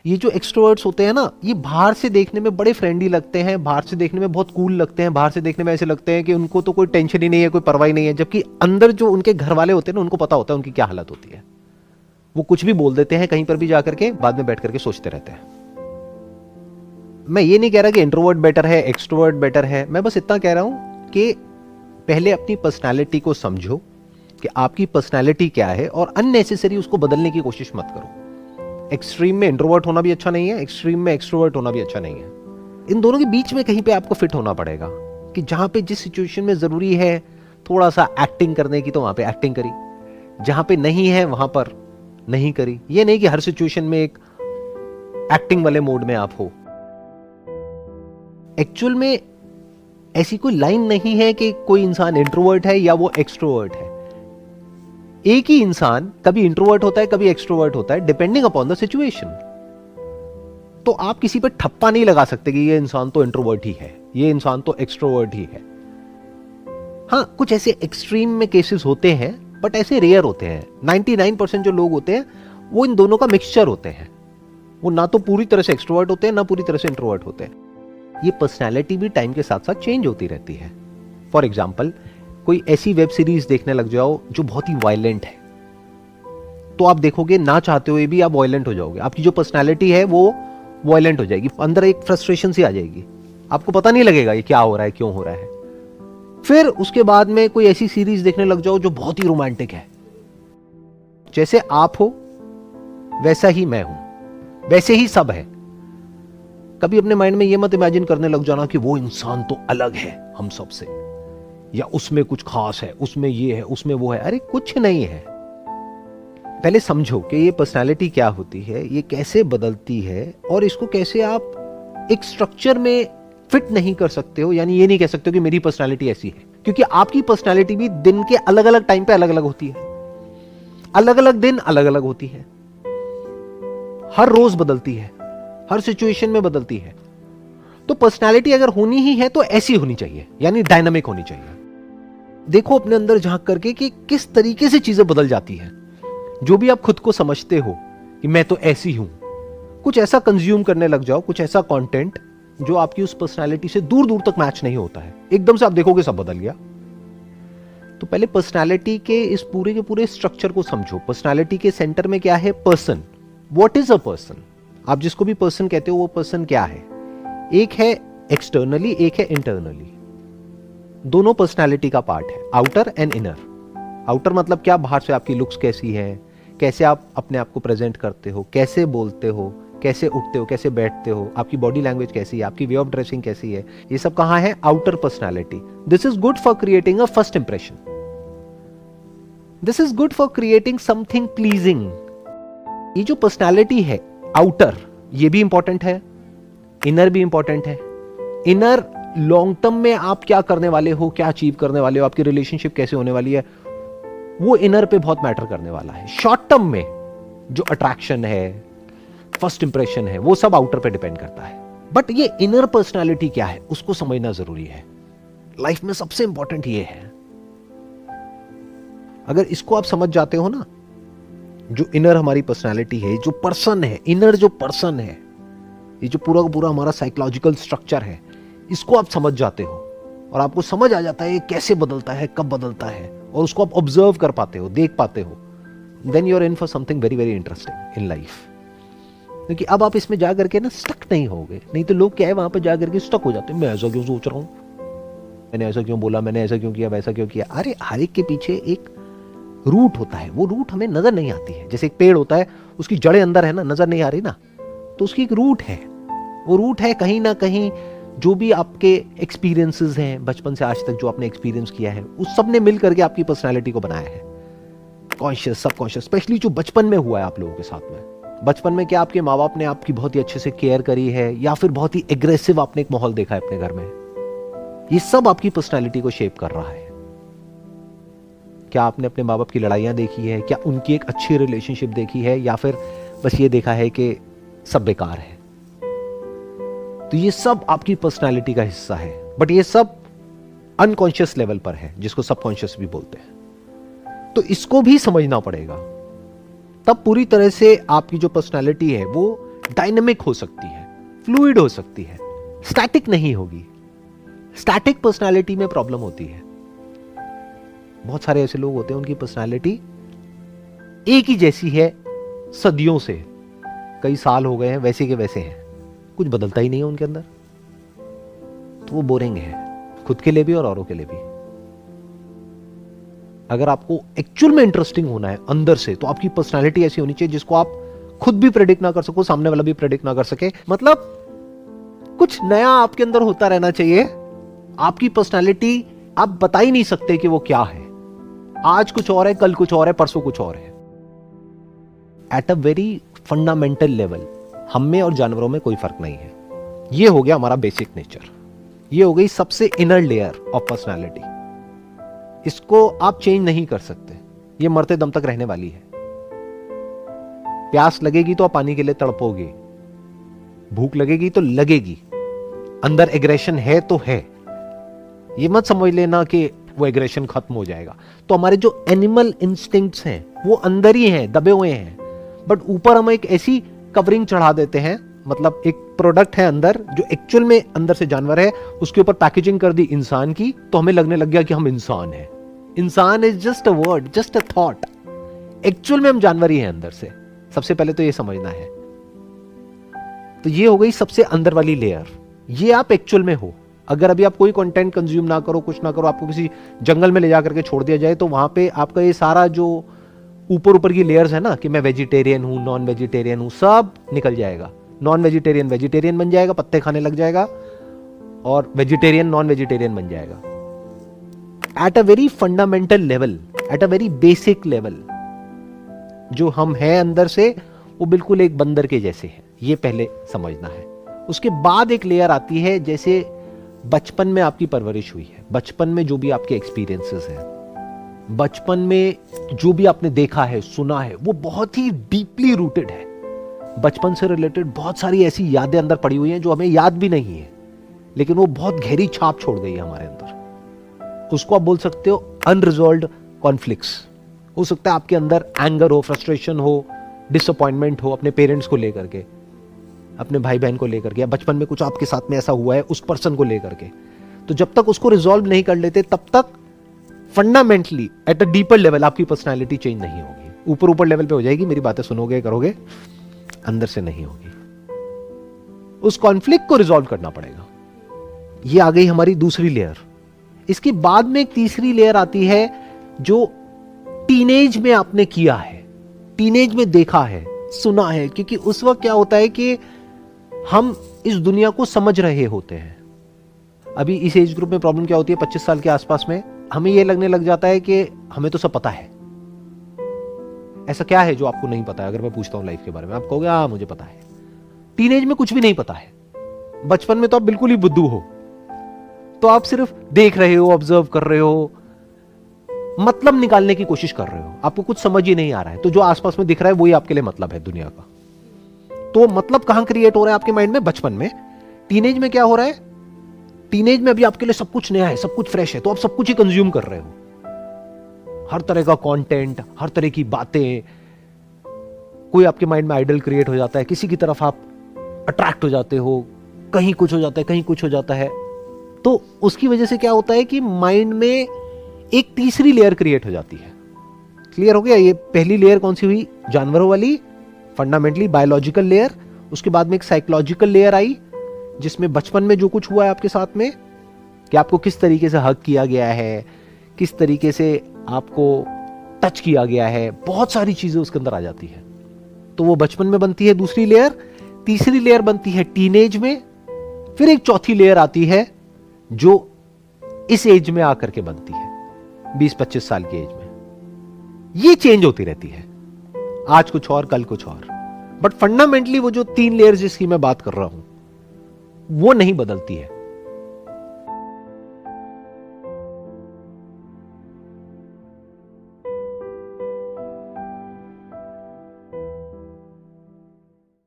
ये जो एक्सट्रोवर्ट्स होते हैं ना, ये बाहर से देखने में बड़े फ्रेंडली लगते हैं, बाहर से देखने में बहुत कूल लगते हैं, बाहर से देखने में ऐसे लगते हैं कि उनको तो कोई टेंशन ही नहीं है, कोई परवाह ही नहीं है, जबकि अंदर जो उनके घर वाले होते हैं ना, उनको पता होता है उनकी क्या हालत होती है। वो कुछ भी बोल देते हैं कहीं पर भी जाकर के, बाद में बैठ करके सोचते रहते हैं। मैं ये नहीं कह रहा कि इंट्रोवर्ट बेटर है, एक्सट्रोवर्ट बेटर है, मैं बस इतना कह रहा हूं कि पहले अपनी पर्सनालिटी को समझो कि आपकी पर्सनालिटी क्या है, और अननेसेसरी उसको बदलने की कोशिश मत करो। एक्सट्रीम में इंट्रोवर्ट होना भी अच्छा नहीं है, एक्सट्रीम में एक्सट्रोवर्ट होना भी अच्छा नहीं है। इन दोनों के बीच में कहीं पे आपको फिट होना पड़ेगा कि जहां पे जिस सिचुएशन में जरूरी है थोड़ा सा एक्टिंग करने की, तो वहां पे एक्टिंग करी, जहां पे नहीं है वहां पर नहीं करी। ये नहीं कि हर सिचुएशन में एक एक्टिंग वाले मोड में आप हो। एक्चुअल में ऐसी कोई लाइन नहीं है कि कोई इंसान इंट्रोवर्ट है या वो एक्सट्रोवर्ट है। एक ही इंसान कभी इंट्रोवर्ट होता है, कभी एक्सट्रोवर्ट होता है, डिपेंडिंग अपॉन द सिचुएशन। तो आप किसी पर ठप्पा नहीं लगा सकते कि ये इंसान तो इंट्रोवर्ट ही है, ये इंसान तो एक्सट्रोवर्ट ही है। हाँ, कुछ ऐसे एक्सट्रीम में केसेस होते हैं, बट ऐसे रेयर होते हैं। 99% जो लोग होते हैं वो इन दोनों का मिक्सचर होते हैं। वो ना तो पूरी तरह से एक्सट्रोवर्ट होते हैं, ना पूरी तरह से इंट्रोवर्ट होते हैं। ये पर्सनैलिटी भी टाइम के साथ साथ चेंज होती रहती है। फॉर एग्जाम्पल, कोई ऐसी वेब सीरीज देखने लग जाओ जो बहुत ही वायलेंट है, तो आप देखोगे ना चाहते हुए भी आप वायलेंट हो जाओगे। आपकी जो पर्सनैलिटी है वो वायलेंट हो जाएगी, अंदर एक फ्रस्ट्रेशन सी आ जाएगी, आपको पता नहीं लगेगा ये क्या हो रहा है, क्यों हो रहा है। फिर उसके बाद में कोई ऐसी सीरीज देखने लग जाओ जो बहुत ही रोमांटिक है। जैसे आप हो वैसा ही मैं हूं, वैसे ही सब है। कभी अपने माइंड में ये मत इमेजिन करने लग जाना कि वो इंसान तो अलग है हम सब से, या उसमें कुछ खास है, उसमें ये है, उसमें वो है। अरे कुछ नहीं है। पहले समझो कि ये पर्सनालिटी क्या होती है, ये कैसे बदलती है, और इसको कैसे आप एक स्ट्रक्चर में फिट नहीं कर सकते हो। यानी ये नहीं कह सकते हो कि मेरी पर्सनालिटी ऐसी है, क्योंकि आपकी पर्सनालिटी भी दिन के अलग अलग टाइम पे अलग अलग होती है, अलग अलग दिन अलग अलग होती है, हर रोज बदलती है, हर सिचुएशन में बदलती है। तो पर्सनालिटी अगर होनी ही है तो ऐसी होनी चाहिए, यानी डायनामिक होनी चाहिए। देखो अपने अंदर झांक करके कि किस तरीके से चीजें बदल जाती है। जो भी आप खुद को समझते हो कि मैं तो ऐसी हूं, कुछ ऐसा कंज्यूम करने लग जाओ, कुछ ऐसा कंटेंट जो आपकी उस पर्सनालिटी से दूर दूर तक मैच नहीं होता है, एकदम से आप देखोगे सब बदल गया। तो पहले पर्सनालिटी के इस पूरे के पूरे स्ट्रक्चर को समझो। पर्सनालिटी के सेंटर में क्या है? Person. What is a person? आप जिसको भी पर्सन कहते हो वो पर्सन क्या है? एक है एक्सटर्नली, एक है इंटरनली। दोनों पर्सनालिटी का पार्ट है, आउटर एंड इनर। आउटर मतलब क्या? बाहर से आपकी लुक्स कैसी है, कैसे आप अपने आप को प्रेजेंट करते हो, कैसे बोलते हो, कैसे उठते हो, कैसे बैठते हो, आपकी बॉडी लैंग्वेज कैसी है, आपकी वे ऑफ ड्रेसिंग कैसी है, ये सब कहां है? Outer personality. This is good for creating a first impression. This is good for creating something pleasing. ये जो पर्सनालिटी है आउटर, ये भी इंपॉर्टेंट है, इनर भी इंपॉर्टेंट है। इनर लॉन्ग टर्म में आप क्या करने वाले हो, क्या अचीव करने वाले हो, आपकी रिलेशनशिप कैसे होने वाली है, वो इनर पे बहुत मैटर करने वाला है। शॉर्ट टर्म में जो अट्रैक्शन है, फर्स्ट इंप्रेशन है, वो सब आउटर पे डिपेंड करता है। बट ये इनर पर्सनालिटी क्या है उसको समझना जरूरी है। लाइफ में सबसे इंपॉर्टेंट ये है। अगर इसको आप समझ जाते हो ना, जो इनर हमारी पर्सनालिटी है, जो पर्सन है, इनर जो पर्सन है, ये जो पूरा का पूरा हमारा साइकोलॉजिकल स्ट्रक्चर है, इसको आप समझ जाते हो और आपको समझ आ जाता है ये कैसे बदलता है, कब बदलता है, और उसको आप ऑब्जर्व कर पाते हो, देख पाते हो, then you are in for something very very interesting in life. क्योंकि अब आप इसमें जा करके ना स्टक नहीं होगे। नहीं तो लोग क्या है, वहां पर जा करके स्टक हो जाते हैं। मैं ऐसा क्यों सोच रहा हूं, मैंने ऐसा क्यों बोला, मैंने ऐसा क्यों किया, वैसा क्यों किया। अरे हर एक के पीछे एक रूट होता है, वो रूट हमें नजर नहीं आती है। जैसे एक पेड़ होता है, उसकी जड़ें अंदर है ना, नजर नहीं आ रही ना, तो उसकी एक रूट है। वो रूट है कहीं ना कहीं जो भी आपके एक्सपीरियंसेस हैं बचपन से आज तक, जो आपने एक्सपीरियंस किया है, उस सब ने मिल करके आपकी पर्सनालिटी को बनाया है। कॉन्शियस, सबकॉन्शियस, स्पेशली जो बचपन में हुआ है आप लोगों के साथ में। बचपन में क्या आपके माँ बाप ने आपकी बहुत ही अच्छे से केयर करी है, या फिर बहुत ही एग्रेसिव आपने एक माहौल देखा है अपने घर में, ये सब आपकी पर्सनालिटी को शेप कर रहा है। क्या आपने अपने माँ बाप की लड़ाइयां देखी है? क्या उनकी एक अच्छी रिलेशनशिप देखी है, या फिर बस ये देखा है कि सब बेकार है? तो ये सब आपकी पर्सनालिटी का हिस्सा है, बट ये सब अनकॉन्शियस लेवल पर है, जिसको सबकॉन्शियस भी बोलते हैं। तो इसको भी समझना पड़ेगा, तब पूरी तरह से आपकी जो पर्सनालिटी है वो डायनेमिक हो सकती है, फ्लूइड हो सकती है, स्टैटिक नहीं होगी। स्टैटिक पर्सनालिटी में प्रॉब्लम होती है। बहुत सारे ऐसे लोग होते हैं उनकी पर्सनालिटी एक ही जैसी है सदियों से, कई साल हो गए हैं, वैसे के वैसे हैं, कुछ बदलता ही नहीं है उनके अंदर, तो वो बोरिंग है, खुद के लिए भी और औरों के लिए भी। अगर आपको एक्चुअल में इंटरेस्टिंग होना है अंदर से, तो आपकी पर्सनालिटी ऐसी होनी चाहिए जिसको आप खुद भी प्रेडिक्ट ना कर सको, सामने वाला भी प्रेडिक्ट ना कर सके। मतलब कुछ नया आपके अंदर होता रहना चाहिए। आपकी पर्सनालिटी आप बता ही नहीं सकते कि वो क्या है। आज कुछ और है, कल कुछ और है, परसों कुछ और है। At a very fundamental level हम में और जानवरों में कोई फर्क नहीं है। ये हो गया हमारा बेसिक नेचर, ये हो गई सबसे इनर लेयर ऑफ पर्सनालिटी। इसको आप चेंज नहीं कर सकते, ये मरते दम तक रहने वाली है। प्यास लगेगी तो आप पानी के लिए तड़पोगे, भूख लगेगी तो लगेगी, अंदर एग्रेशन है तो है। ये मत समझ लेना कि वो एग्रेशन खत्म हो जाएगा। तो हमारे जो एनिमल इंस्टिंक्ट्स हैं वो अंदर ही हैं, दबे हुए हैं, बट ऊपर हम एक ऐसी कवरिंग चढ़ा देते हैं, मतलब एक प्रोडक्ट है अंदर जो एक्चुअल में अंदर से जानवर है, उसके ऊपर पैकेजिंग कर दी इंसान की, तो हमें लगने लग गया कि हम इंसान हैं। इंसान is just a word, just a thought. Actual में हम जानवर ही हैं अंदर से। सबसे पहले तो ये समझना है। तो ये हो गई सबसे अंदर वाली लेयर, ये आप एक्चुअल में हो। अगर अभी आप कोई कंटेंट कंज्यूम ना करो, कुछ ना करो, आपको किसी जंगल में ले जा करके छोड़ दिया जाए, तो वहां पे आपका ये सारा जो ऊपर ऊपर की लेयर्स है ना, कि मैं वेजिटेरियन हूं, नॉन वेजिटेरियन हूं, सब निकल जाएगा। नॉन वेजिटेरियन वेजिटेरियन बन जाएगा, पत्ते खाने लग जाएगा, और वेजिटेरियन नॉन वेजिटेरियन बन जाएगा। At a very fundamental level, at a very basic level, जो हम हैं अंदर से, वो बिल्कुल एक बंदर के जैसे है। ये पहले समझना है। उसके बाद एक लेयर आती है, जैसे बचपन में आपकी परवरिश हुई है, बचपन में जो भी आपके एक्सपीरियंसेस हैं, बचपन में जो भी आपने देखा है, सुना है, वो बहुत ही डीपली रूटेड है। बचपन से रिलेटेड बहुत सारी ऐसी यादें अंदर पड़ी हुई हैं जो हमें याद भी नहीं है, लेकिन वो बहुत गहरी छाप छोड़ गई है हमारे अंदर। उसको आप बोल सकते हो अनरिजॉल्व्ड कॉन्फ्लिक्ट्स। हो सकता है आपके अंदर एंगर हो, फ्रस्ट्रेशन हो, डिसअपॉइंटमेंट हो अपने पेरेंट्स को लेकर के, अपने भाई बहन को लेकर के, या बचपन में कुछ आपके साथ में ऐसा हुआ है उस पर्सन को लेकर के। तो जब तक उसको रिजॉल्व नहीं कर लेते, तब तक fundamentally at a deeper level आपकी पर्सनालिटी चेंज नहीं होगी। ऊपर ऊपर लेवल पे हो जाएगी, मेरी बातें सुनोगे करोगे, अंदर से नहीं होगी। उस कॉन्फ्लिक्ट को रिजॉल्व करना पड़ेगा। ये आ गई हमारी दूसरी लेयर। इसके बाद में एक तीसरी लेयर आती है जो टीनेज में आपने किया है, टीनेज में देखा है, सुना है। क्योंकि उस वक्त क्या होता है कि हम इस दुनिया को समझ रहे होते हैं। अभी इस एज ग्रुप में प्रॉब्लम क्या होती है, 25 साल के आसपास में हमें यह लगने लग जाता है कि हमें तो सब पता है। ऐसा क्या है जो आपको नहीं पता है? अगर मैं पूछता हूं लाइफ के बारे में, आप कहोगे हाँ मुझे पता है। टीनेज में कुछ भी नहीं पता है। बचपन में तो आप बिल्कुल ही बुद्धू हो, तो आप सिर्फ देख रहे हो, ऑब्जर्व कर रहे हो, मतलब निकालने की कोशिश कर रहे हो, आपको कुछ समझ ही नहीं आ रहा है। तो जो आसपास में दिख रहा है वही आपके लिए मतलब है दुनिया का। तो मतलब कहां क्रिएट हो रहा है आपके माइंड में? बचपन में। टीनेज में क्या हो रहा है? टीनेज में अभी आपके लिए सब कुछ नया है, सब कुछ फ्रेश है, तो आप सब कुछ ही कंज्यूम कर रहे हो, हर तरह का कंटेंट, हर तरह की बातें। कोई आपके माइंड में आइडल क्रिएट हो जाता है, किसी की तरफ आप अट्रैक्ट हो जाते हो, कहीं कुछ हो जाता है, कहीं कुछ हो जाता है। तो उसकी वजह से क्या होता है कि माइंड में एक तीसरी लेयर क्रिएट हो जाती है। क्लियर हो गया? ये पहली लेयर कौन सी हुई? जानवरों वाली, फंडामेंटली बायोलॉजिकल लेयर। उसके बाद में एक साइकोलॉजिकल लेयर आई, जिसमें बचपन में जो कुछ हुआ है आपके साथ में, कि आपको किस तरीके से हक किया गया है, किस तरीके से आपको टच किया गया है, बहुत सारी चीजें उसके अंदर आ जाती है। तो वो बचपन में बनती है दूसरी लेयर। तीसरी लेयर बनती है टीनेज में। फिर एक चौथी लेयर आती है जो इस एज में आकर के बनती है, 20-25 साल की एज में। ये चेंज होती रहती है, आज कुछ और, कल कुछ और। बट फंडामेंटली वो जो 3 लेयर्स जिसकी मैं बात कर रहा हूं, वो नहीं बदलती है।